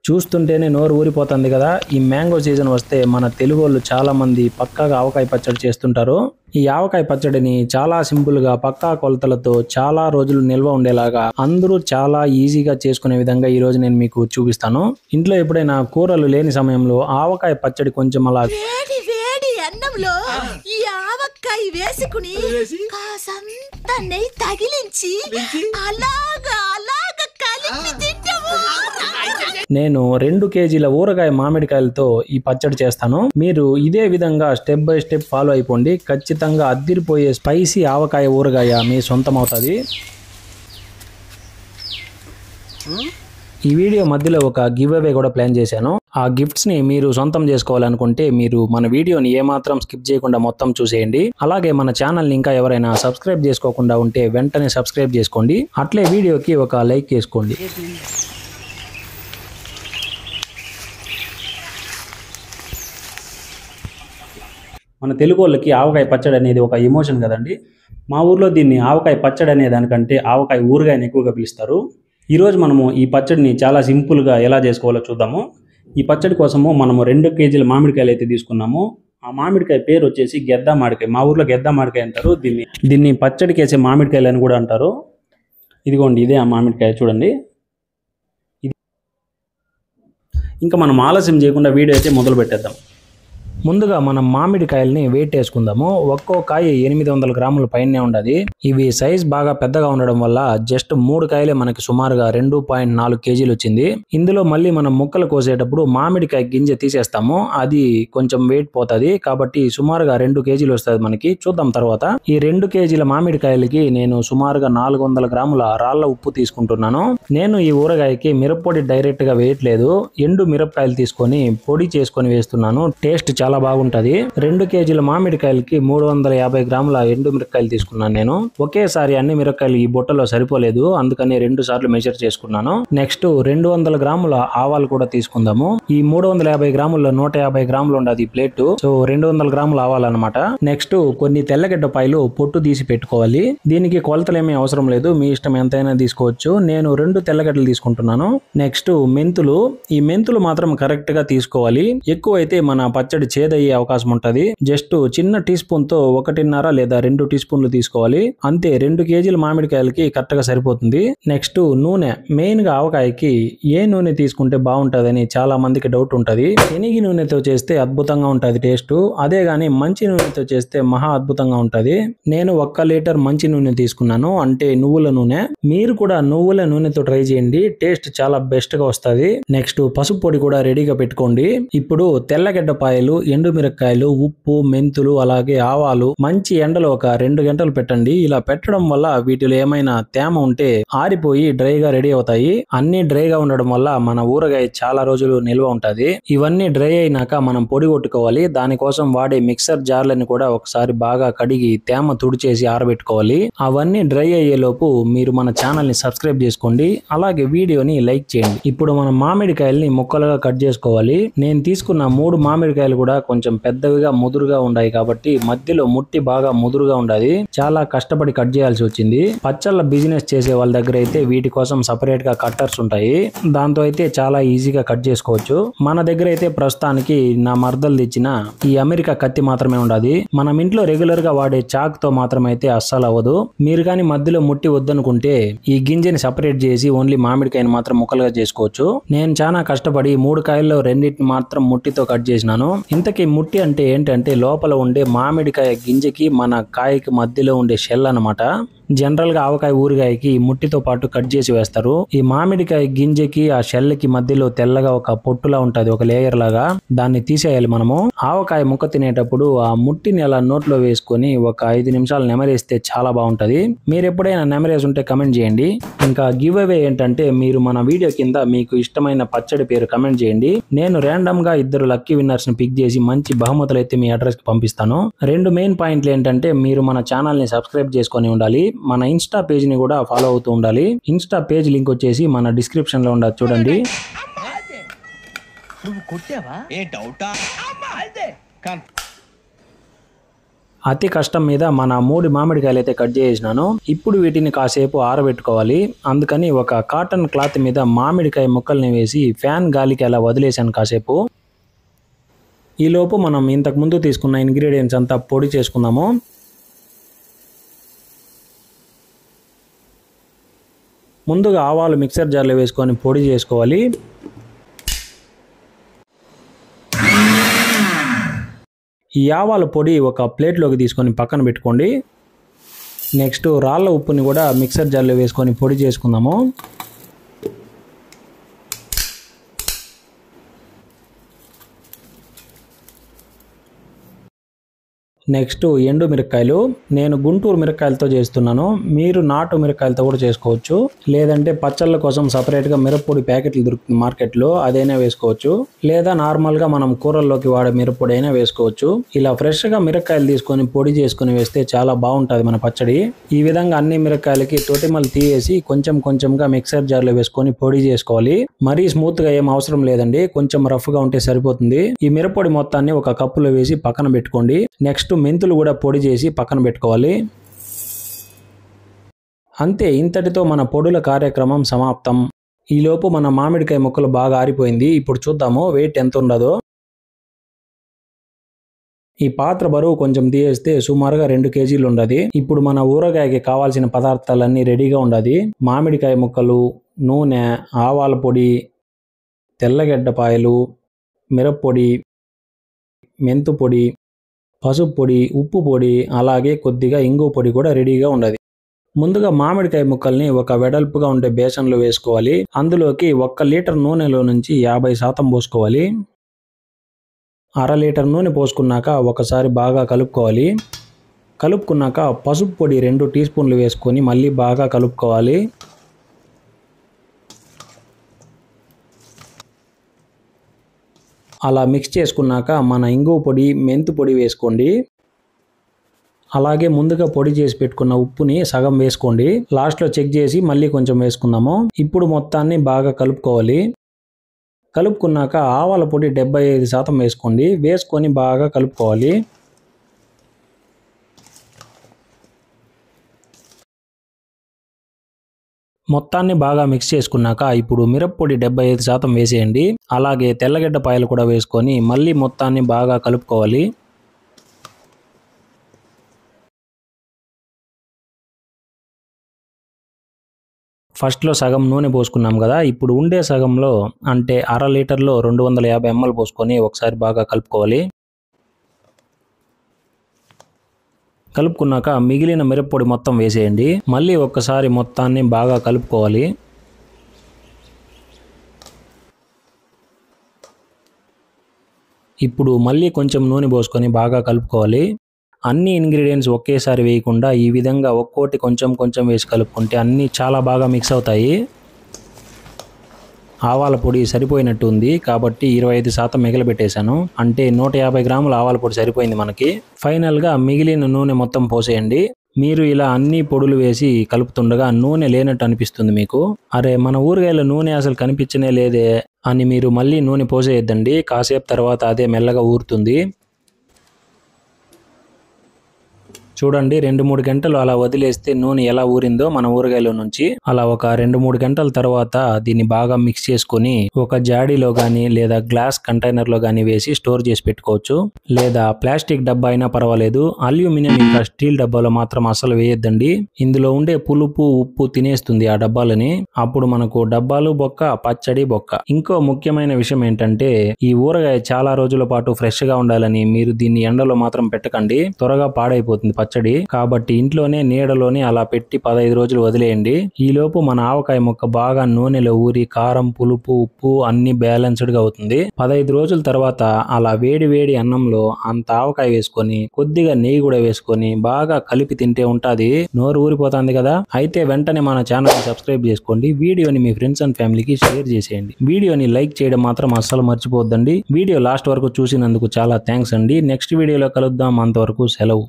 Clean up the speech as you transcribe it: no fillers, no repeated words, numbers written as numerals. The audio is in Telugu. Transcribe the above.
చూస్తుంటేనే నోరు ఊరిపోతుంది కదా. ఈ మ్యాంగో సీజన్ వస్తే మన తెలుగోళ్ళు చాలా మంది పక్కాగా ఆవకాయ పచ్చడి చేస్తుంటారు. ఈ ఆవకాయ పచ్చడిని చాలా సింపుల్ గా పక్కా కొలతలతో చాలా రోజులు నిల్వ ఉండేలాగా అందరూ చాలా ఈజీగా చేసుకునే విధంగా ఈ రోజు నేను మీకు చూపిస్తాను. ఇంట్లో ఎప్పుడైనా కూరలు లేని సమయంలో ఆవకాయ పచ్చడి కొంచెం అలా అన్నంలో ఈ ఆవకాయ వేసుకుని కాసంత నెయ్యి తగిలించి అలాగా కలిపి తింటాము. నేను 2 కేజీల ఊరగాయ మామిడికాయలతో ఈ పచ్చడి చేస్తాను. మీరు ఇదే విధంగా స్టెప్ బై స్టెప్ ఫాలో అయిపోండి. ఖచ్చితంగా అద్దిరిపోయే స్పైసీ ఆవకాయ ఊరగాయ మీ సొంతం అవుతుంది. ఈ వీడియో మధ్యలో ఒక గివ్ అవే కూడా ప్లాన్ చేశాను. ఆ గిఫ్ట్స్ ని మీరు సొంతం చేసుకోవాలనుకుంటే మీరు మన వీడియోని ఏమాత్రం స్కిప్ చేయకుండా మొత్తం చూసేయండి. అలాగే మన ఛానల్ ని ఇంకా ఎవరైనా సబ్స్క్రైబ్ చేసుకోకుండా ఉంటే వెంటనే సబ్స్క్రైబ్ చేసుకోండి. అట్లే వీడియోకి ఒక లైక్ చేసుకోండి. మన తెలుగు వాళ్ళకి ఆవకాయ పచ్చడి అనేది ఒక ఎమోషన్ కదండి. మా ఊర్లో దీన్ని ఆవకాయ పచ్చడి అనే దానికంటే ఆవకాయ ఊరగాయని ఎక్కువగా పిలుస్తారు. ఈరోజు మనము ఈ పచ్చడిని చాలా సింపుల్గా ఎలా చేసుకోవాలో చూద్దాము. ఈ పచ్చడి కోసము మనము 2 కేజీల మామిడికాయలు అయితే తీసుకున్నాము. ఆ మామిడికాయ పేరు వచ్చేసి గెద్దా మామిడికాయ. మా ఊర్లో గెద్దా మామిడికాయ అంటారు. దీన్ని పచ్చడికి వేసే మామిడికాయలు అని కూడా అంటారు. ఇదిగోండి, ఇదే ఆ మామిడికాయ చూడండి. ఇంకా మనం ఆలస్యం చేయకుండా వీడియో అయితే మొదలు పెట్టేద్దాం. ముందుగా మనం మామిడికాయల్ని వెయిట్ వేసుకుందాము. ఒక్కో కాయ 800 గ్రాముల పైనే ఉండదు. ఇవి సైజ్ బాగా పెద్దగా ఉండడం వల్ల జస్ట్ 3 కాయలే మనకి సుమారుగా 2.4 కేజీలు వచ్చింది. ఇందులో మళ్ళీ మనం ముక్కలు కోసేటప్పుడు మామిడికాయ గింజ తీసేస్తాము. అది కొంచెం వెయిట్ పోతుంది కాబట్టి సుమారుగా 2 కేజీలు వస్తుంది మనకి. చూద్దాం తర్వాత. ఈ 2 కేజీల మామిడికాయలకి నేను సుమారుగా 400 గ్రాముల రాళ్ల ఉప్పు తీసుకుంటున్నాను. నేను ఈ ఊరగాయకి మిరప్పొడి డైరెక్ట్ గా వేయట్లేదు. ఎండు మిరపకాయలు తీసుకొని పొడి చేసుకొని వేస్తున్నాను. టేస్ట్ చాలా బాగుంటది. 2 కేజీల మామిడికాయలకి 350 గ్రాముల ఎండు మిరపకాయలు తీసుకున్నాను నేను. ఒకేసారి అన్ని మిరపకాయలు ఈ బుట్టలో సరిపోలేదు, అందుకని 2 సార్లు మెజర్ చేసుకున్నాను. నెక్స్ట్ 200 గ్రాముల ఆవాలు కూడా తీసుకుందాము. ఈ 350 గ్రాముల్లో 150 గ్రాములు ఉండదు ఈ ప్లేట్. సో 200 గ్రాముల ఆవాలు అనమాట. నెక్స్ట్ కొన్ని తెల్లగడ్డపాయలు పొట్టు తీసి పెట్టుకోవాలి. దీనికి కొలతలేమీ అవసరం లేదు, మీ ఇష్టం ఎంతైనా తీసుకోవచ్చు. నేను 2 తెల్లగడ్డలు తీసుకుంటున్నాను. నెక్స్ట్ మెంతులు. ఈ మెంతులు మాత్రం కరెక్ట్ గా తీసుకోవాలి. ఎక్కువ అయితే మన పచ్చడి చేదయ్యే అవకాశం ఉంటది. జస్ట్ చిన్న టీ స్పూన్ తో 1.5 లేదా 2 టీ స్పూన్లు తీసుకోవాలి. అంతే, 2 కేజీల మామిడికాయలకి కరెక్ట్ గా సరిపోతుంది. నెక్స్ట్ నూనె. మెయిన్ గా ఆవకాయకి ఏ నూనె తీసుకుంటే బాగుంటదని చాలా మందికి డౌట్ ఉంటది. శనగ నూనెతో చేస్తే అద్భుతంగా ఉంటది టేస్ట్. అదే గాని మంచి నూనెతో చేస్తే మహా అద్భుతంగా ఉంటది. నేను 1 లీటర్ మంచి నూనె తీసుకున్నాను, అంటే నువ్వుల నూనె. మీరు కూడా నువ్వుల నూనెతో ట్రై చేయండి, టేస్ట్ చాలా బెస్ట్ గా వస్తది. నెక్స్ట్ పసుపు పొడి కూడా రెడీగా పెట్టుకోండి. ఇప్పుడు తెల్లగడ్డపాయలు, ఎండుమిరపకాయలు, ఉప్పు, మెంతులు, అలాగే ఆవాలు మంచి ఎండలో ఒక 2 గంటలు పెట్టండి. ఇలా పెట్టడం వల్ల వీటిలో ఏమైనా తేమ ఉంటే ఆరిపోయి డ్రైగా రెడీ అవుతాయి. అన్ని డ్రైగా ఉండడం వల్ల మన ఊరగాయ చాలా రోజులు నిల్వ ఉంటది. ఇవన్నీ డ్రై అయినాక మనం పొడి కొట్టుకోవాలి. దానికోసం వాడే మిక్సర్ జార్లను కూడా ఒకసారి బాగా కడిగి తేమ తుడిచేసి ఆరబెట్టుకోవాలి. అవన్నీ డ్రై అయ్యేలోపు మీరు మన ఛానల్ ని సబ్స్క్రైబ్ చేసుకోండి, అలాగే వీడియోని లైక్ చేయండి. ఇప్పుడు మనం మామిడికాయల్ని ముక్కలుగా కట్ చేసుకోవాలి. నేను తీసుకున్న 3 మామిడికాయలు కూడా కొంచెం పెద్దవిగా ముదురుగా ఉన్నాయి కాబట్టి మధ్యలో ముట్టి బాగా ముదురుగా ఉండాలి. చాలా కష్టపడి కట్ చేయాల్సి వచ్చింది. పచ్చళ్ళ బిజినెస్ చేసే వాళ్ళ దగ్గర అయితే వీటి కోసం సపరేట్ గా కట్టర్స్ ఉంటాయి. దాంతో అయితే చాలా ఈజీగా కట్ చేసుకోవచ్చు. మన దగ్గర అయితే ప్రస్తుతానికి నా మర్దలు తెచ్చిన ఈ అమెరికా కత్తి మాత్రమే ఉండాలి. మనం ఇంట్లో రెగ్యులర్ గా వాడే చాక్ తో మాత్రం అయితే అస్సలు అవ్వదు. మీరు కానీ మధ్యలో ముట్టి వద్దనుకుంటే ఈ గింజని సపరేట్ చేసి ఓన్లీ మామిడికాయని మాత్రం ముక్కలుగా చేసుకోవచ్చు. నేను చాలా కష్టపడి 3 కాయల్లో 2 మాత్రం ముట్టితో కట్ చేసినాను. ఇంతకీ ముట్టి అంటే ఏంటంటే లోపల ఉండే మామిడికాయ గింజకి మన కాయకి మధ్యలో ఉండే షెల్ అన్నమాట. జనరల్ గా ఆవకాయ ఊరగాయకి ముట్టితో పాటు కట్ చేసి వేస్తారు. ఈ మామిడికాయ గింజకి ఆ షెల్ కి మధ్యలో తెల్లగా ఒక పొట్టులా ఉంటది, ఒక లేయర్ లాగా. దాన్ని తీసేయాలి మనము. ఆవకాయ ముక్క తినేటప్పుడు ఆ ముట్టిని అలా నోట్లో వేసుకొని ఒక 5 నిమిషాలు నెమరేస్తే చాలా బాగుంటది. మీరు ఎప్పుడైనా నెమరేసి ఉంటే కమెంట్ చేయండి. ఇంకా గివ్ అవే ఏంటంటే మీరు మన వీడియో కింద మీకు ఇష్టమైన పచ్చడి పేరు కమెంట్ చేయండి. నేను ర్యాండమ్ గా 2 లక్కీ విన్నర్స్ ని పిక్ చేసి మంచి బహుమతులు అయితే మీ అడ్రస్ కి పంపిస్తాను. 2 మెయిన్ పాయింట్లు ఏంటంటే మీరు మన ఛానల్ ని సబ్స్క్రైబ్ చేసుకొని ఉండాలి, మన ఇన్స్టా పేజ్ ని కూడా ఫాలో అవుతూ ఉండాలి. ఇన్స్టా పేజ్ లింక్ వచ్చేసి మన డిస్క్రిప్షన్ లో ఉండదు, చూడండి. అతి కష్టం మీద మన 3 మామిడికాయలు అయితే కట్ చేసినాను. ఇప్పుడు వీటిని కాసేపు ఆరబెట్టుకోవాలి. అందుకని ఒక కాటన్ క్లాత్ మీద మామిడికాయ ముక్కల్ని వేసి ఫ్యాన్ గాలికి అలా వదిలేసాను కాసేపు. ఈలోపు మనం ఇంతకు ముందు తీసుకున్న ఇంగ్రీడియంట్స్ అంతా పొడి చేసుకుందాము. ముందుగా ఆవాలు మిక్సర్ జార్లో వేసుకొని పొడి చేసుకోవాలి. ఈ ఆవాల పొడి ఒక ప్లేట్లోకి తీసుకొని పక్కన పెట్టుకోండి. నెక్స్ట్ రాళ్ళ ఉప్పుని కూడా మిక్సర్ జార్లో వేసుకొని పొడి చేసుకుందాము. నెక్స్ట్ ఎండు మిరపకాయలు. నేను గుంటూరు మిరపకాయలతో చేస్తున్నాను. మీరు నాటు మిరపకాయలతో కూడా చేసుకోవచ్చు. లేదంటే పచ్చళ్ళ కోసం సపరేట్గా మిరప్పొడి ప్యాకెట్లు దొరుకుతుంది మార్కెట్లో, అదైనా వేసుకోవచ్చు. లేదా నార్మల్గా మనం కూరల్లోకి వాడే మిరప్పొడి అయినా వేసుకోవచ్చు. ఇలా ఫ్రెష్గా మిరపకాయలు తీసుకొని పొడి చేసుకుని వేస్తే చాలా బాగుంటుంది మన పచ్చడి. ఈ విధంగా అన్ని మిరపకాయలకి తొటిమలు తీసేసి కొంచెం కొంచెంగా మిక్సర్ జార్లో వేసుకొని పొడి చేసుకోవాలి. మరీ స్మూత్గా ఏం అవసరం లేదండి, కొంచెం రఫ్గా ఉంటే సరిపోతుంది. ఈ మిరప్పొడి మొత్తాన్ని ఒక కప్పులో వేసి పక్కన పెట్టుకోండి. నెక్స్ట్ మెంతులు కూడా పొడి చేసి పక్కన పెట్టుకోవాలి. అంతే, ఇంతటితో మన పొడుల కార్యక్రమం సమాప్తం. ఈలోపు మన మామిడికాయ ముక్కలు బాగా ఆరిపోయింది. ఇప్పుడు చూద్దాము వెయిట్ ఎంత ఉండదో. ఈ పాత్ర బరువు కొంచెం తీయేస్తే సుమారుగా 2 కేజీలు ఉండదు. ఇప్పుడు మన ఊరగాయకి కావాల్సిన పదార్థాలన్నీ రెడీగా ఉండదు. మామిడికాయ ముక్కలు, నూనె, ఆవాల పొడి, తెల్లగడ్డపాయలు, మిరప్పొడి, మెంతు పొడి, పసుపు పొడి, ఉప్పు పొడి, అలాగే కొద్దిగా ఇంగు పొడి కూడా రెడీగా ఉండదు. ముందుగా మామిడికాయ ముక్కల్ని ఒక వెడల్పుగా ఉండే బేసన్లో వేసుకోవాలి. అందులోకి 1 లీటర్ నూనెలో నుంచి 50% పోసుకోవాలి. 1/2 లీటర్ నూనె పోసుకున్నాక ఒకసారి బాగా కలుపుకోవాలి. కలుపుకున్నాక పసుపు పొడి 2 టీ స్పూన్లు వేసుకొని మళ్ళీ బాగా కలుపుకోవాలి. అలా మిక్స్ చేసుకున్నాక మన ఇంగు పొడి, మెంతు పొడి వేసుకోండి. అలాగే ముందుగా పొడి చేసి పెట్టుకున్న ఉప్పుని సగం వేసుకోండి. లాస్ట్లో చెక్ చేసి మళ్ళీ కొంచెం వేసుకుందాము. ఇప్పుడు మొత్తాన్ని బాగా కలుపుకోవాలి. కలుపుకున్నాక ఆవాల పొడి 75% వేసుకోండి. వేసుకొని బాగా కలుపుకోవాలి. మొత్తాన్ని బాగా మిక్స్ చేసుకున్నాక ఇప్పుడు మిరప్పొడి 75% వేసేయండి. అలాగే తెల్లగడ్డ పాయలు కూడా వేసుకొని మళ్ళీ మొత్తాన్ని బాగా కలుపుకోవాలి. ఫస్ట్లో సగం నూనె పోసుకున్నాం కదా, ఇప్పుడు ఉండే సగంలో అంటే 1/2 లీటర్లో 250 ml పోసుకొని ఒకసారి బాగా కలుపుకోవాలి. కలుపుకున్నాక మిగిలిన మిరప్పొడి మొత్తం వేసేయండి. మళ్ళీ ఒక్కసారి మొత్తాన్ని బాగా కలుపుకోవాలి. ఇప్పుడు మళ్ళీ కొంచెం నూనె పోసుకొని బాగా కలుపుకోవాలి. అన్ని ఇంగ్రీడియంట్స్ ఒకేసారి వేయకుండా ఈ విధంగా ఒక్కోటి కొంచెం కొంచెం వేసి కలుపుకుంటే అన్నీ చాలా బాగా మిక్స్ అవుతాయి. ఆవాల పొడి సరిపోయినట్టు ఉంది కాబట్టి 25% మిగిలిపెట్టేశాను. అంటే 150 గ్రాముల ఆవాల పొడి సరిపోయింది మనకి. ఫైనల్గా మిగిలిన నూనె మొత్తం పోసేయండి. మీరు ఇలా అన్ని పొడులు వేసి కలుపుతుండగా నూనె లేనట్టు అనిపిస్తుంది మీకు. అరే మన ఊరగాయలో నూనె అసలు కనిపించనే లేదే అని మీరు మళ్ళీ నూనె పోసేయద్దండి. కాసేపు తర్వాత అదే మెల్లగా ఊరుతుంది. చూడండి 2-3 గంటలు అలా వదిలేస్తే నూనె ఎలా ఊరిందో మన ఊరగాయలో నుంచి. అలా ఒక 2-3 గంటల తర్వాత దీన్ని బాగా మిక్స్ చేసుకొని ఒక జాడీలో గానీ లేదా గ్లాస్ కంటైనర్లో గానీ వేసి స్టోర్ చేసి పెట్టుకోవచ్చు. లేదా ప్లాస్టిక్ డబ్బా అయినా పర్వాలేదు. అల్యూమినియం ఇంకా స్టీల్ డబ్బాలో మాత్రం అసలు వేయొద్దండి. ఇందులో ఉండే పులుపు, ఉప్పు తినేస్తుంది ఆ డబ్బాలని. అప్పుడు మనకు డబ్బాలు బొక్క, పచ్చడి బొక్క. ఇంకో ముఖ్యమైన విషయం ఏంటంటే ఈ ఊరగాయ చాలా రోజుల పాటు ఫ్రెష్ గా ఉండాలని మీరు దీన్ని ఎండలో మాత్రం పెట్టకండి. త్వరగా పాడైపోతుంది పచ్చడి. కాబట్టి ఇంట్లోనే నీడలోనే అలా పెట్టి 15 రోజులు వదిలేయండి. ఈలోపు మన ఆవకాయ ముక్క బాగా నూనెలో ఊరి కారం, పులుపు, ఉప్పు అన్ని బ్యాలెన్స్డ్ గా అవుతుంది. 15 రోజుల తర్వాత అలా వేడి వేడి అన్నంలో అంత ఆవకాయ వేసుకొని కొద్దిగా నెయ్యి కూడా వేసుకొని బాగా కలిపి తింటే ఉంటాది. నోరు ఊరిపోతుంది కదా. అయితే వెంటనే మన ఛానల్ ని సబ్స్క్రైబ్ చేసుకోండి. వీడియోని మీ ఫ్రెండ్స్ అండ్ ఫ్యామిలీకి షేర్ చేసేయండి. వీడియోని లైక్ చేయడం మాత్రం అస్సలు మర్చిపోవద్దండి. వీడియో లాస్ట్ వరకు చూసినందుకు చాలా థ్యాంక్స్ అండి. నెక్స్ట్ వీడియోలో కలుద్దాం. అంతవరకు సెలవు.